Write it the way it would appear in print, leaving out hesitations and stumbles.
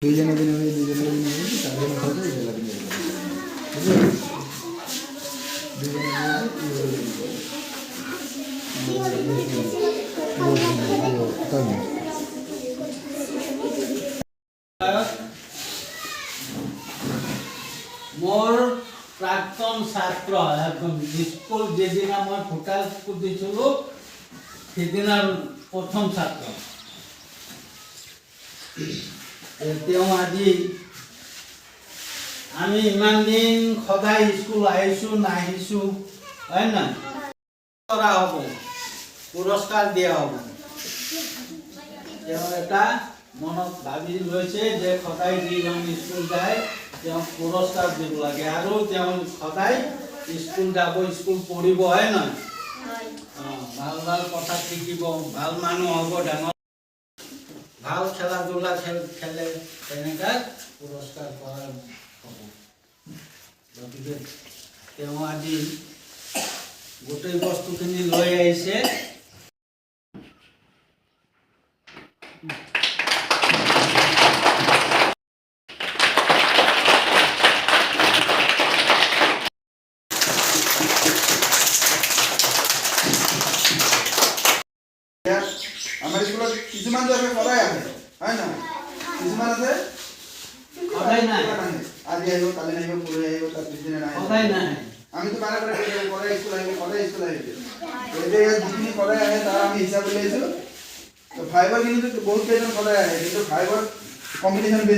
দুইজনে দিন আমি দুইজনে দিন আমি চারজন খাওয়া যায় জেলা দিন মোর প্রাক্তন ছাত্র একদম স্কুল যেদিন আমার ভোটার স্কুল দিছিল সেদিন আর প্রথম ছাত্র তেওঁ আজি আমি ইমান দিন সদায় স্কুল আহিছোঁ নাহিছোঁ হয় না কৰা হ'ব পুৰস্কাৰ দিয়া হ'ব তেওঁ এটা মনত ভাবি লৈছে যে সদায় যিজন স্কুল যায় তেওঁক পুৰস্কাৰ দিব লাগে আৰু তেওঁ সদায় স্কুল যাব স্কুল পঢ়িব হয় নহয় ভাল ভাল কথা শিকিব ভাল মানুহ হ'ব ডাঙৰ ভাল খেলা ধূলা খেলে তেনেকৈ পুৰস্কাৰ কৰা হ'ব গতিকে তেওঁ আজি গোটেই বস্তুখিনি লৈ আহিছে আমার স্কুলত কিছুমান যাবে সদায় আহে হয় না কিছুমান আছে সদায় নাই আজি আহিব কালি আহিব পৰহি আহিব তাৰ পিছদিনা নাই সদায় নাই আমি তো বাৰে বাৰে সদায় স্কুল আহিব এতিয়া ইয়াত যিখিনি সদায় আহে তাৰ আমি হিচাপ উলিয়াইছোঁ তো ফাইভৰ কিন্তু বহুত কেইজন সদায় আহে কিন্তু ফাইভৰ কম্পিটিশ্যন